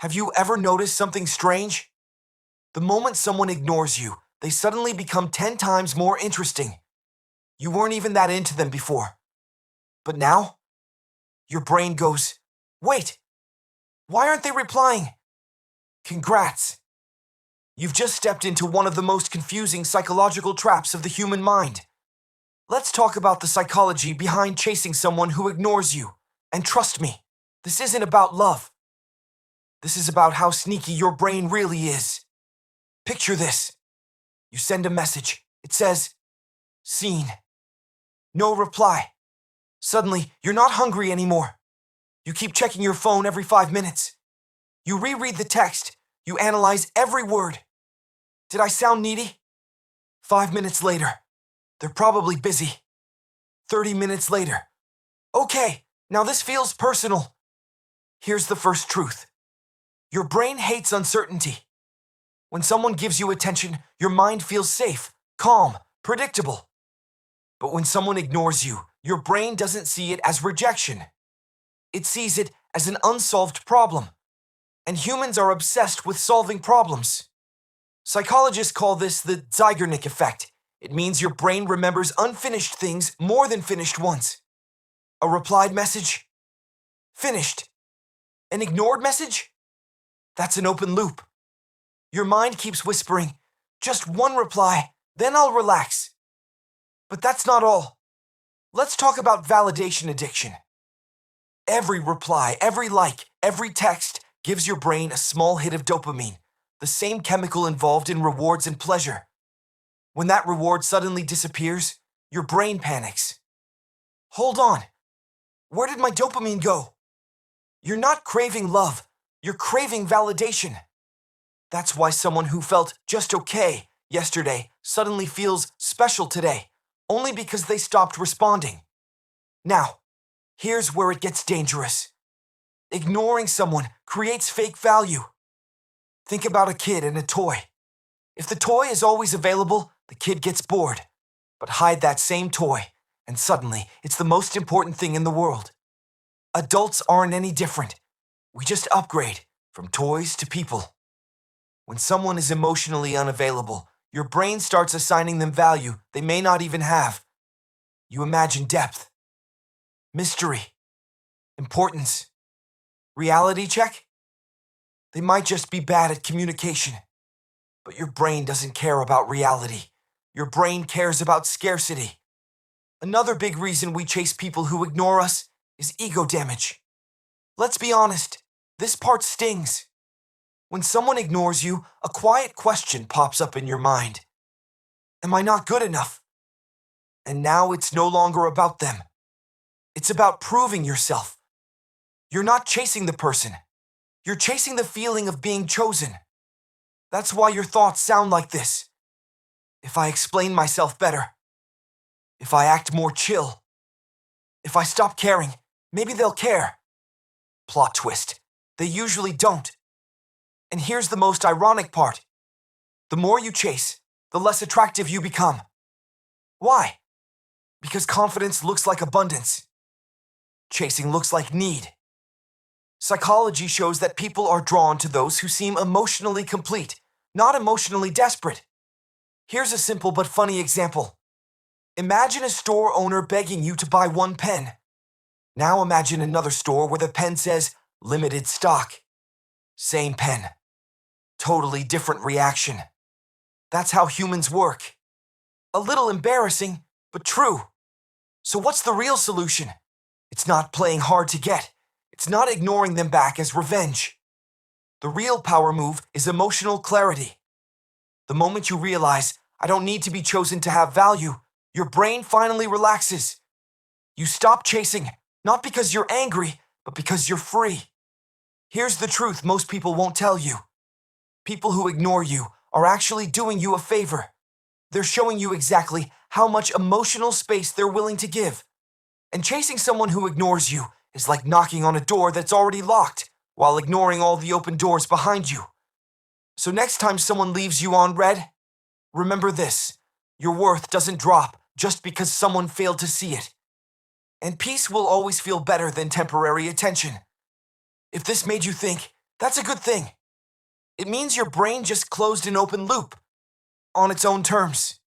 Have you ever noticed something strange? The moment someone ignores you, they suddenly become 10 times more interesting. You weren't even that into them before. But now, your brain goes, wait, why aren't they replying? Congrats. You've just stepped into one of the most confusing psychological traps of the human mind. Let's talk about the psychology behind chasing someone who ignores you. And trust me, this isn't about love. This is about how sneaky your brain really is. Picture this. You send a message. It says, "Seen." No reply. Suddenly, you're not hungry anymore. You keep checking your phone every 5 minutes. You reread the text. You analyze every word. Did I sound needy? 5 minutes later, they're probably busy. 30 minutes later, okay, now this feels personal. Here's the first truth. Your brain hates uncertainty. When someone gives you attention, your mind feels safe, calm, predictable. But when someone ignores you, your brain doesn't see it as rejection. It sees it as an unsolved problem. And humans are obsessed with solving problems. Psychologists call this the Zeigarnik effect. It means your brain remembers unfinished things more than finished ones. A replied message? Finished. An ignored message? That's an open loop. Your mind keeps whispering, just one reply, then I'll relax. But that's not all. Let's talk about validation addiction. Every reply, every like, every text gives your brain a small hit of dopamine, the same chemical involved in rewards and pleasure. When that reward suddenly disappears, your brain panics. Hold on. Where did my dopamine go? You're not craving love. You're craving validation. That's why someone who felt just okay yesterday suddenly feels special today, only because they stopped responding. Now, here's where it gets dangerous. Ignoring someone creates fake value. Think about a kid and a toy. If the toy is always available, the kid gets bored. But hide that same toy, and suddenly it's the most important thing in the world. Adults aren't any different. We just upgrade from toys to people. When someone is emotionally unavailable, your brain starts assigning them value they may not even have. You imagine depth, mystery, importance. Reality check? They might just be bad at communication. But your brain doesn't care about reality. Your brain cares about scarcity. Another big reason we chase people who ignore us is ego damage. Let's be honest, this part stings. When someone ignores you, a quiet question pops up in your mind. Am I not good enough? And now it's no longer about them. It's about proving yourself. You're not chasing the person. You're chasing the feeling of being chosen. That's why your thoughts sound like this. If I explain myself better, if I act more chill, if I stop caring, maybe they'll care. Plot twist. They usually don't. And here's the most ironic part. The more you chase, the less attractive you become. Why? Because confidence looks like abundance. Chasing looks like need. Psychology shows that people are drawn to those who seem emotionally complete, not emotionally desperate. Here's a simple but funny example. Imagine a store owner begging you to buy one pen. Now imagine another store where the pen says, limited stock. Same pen. Totally different reaction. That's how humans work. A little embarrassing, but true. So what's the real solution? It's not playing hard to get. It's not ignoring them back as revenge. The real power move is emotional clarity. The moment you realize, I don't need to be chosen to have value, your brain finally relaxes. You stop chasing, not because you're angry, but because you're free. Here's the truth most people won't tell you. People who ignore you are actually doing you a favor. They're showing you exactly how much emotional space they're willing to give. And chasing someone who ignores you is like knocking on a door that's already locked, while ignoring all the open doors behind you. So next time someone leaves you on red, remember this. Your worth doesn't drop just because someone failed to see it. And peace will always feel better than temporary attention. If this made you think, That's a good thing. It means your brain just closed an open loop on its own terms.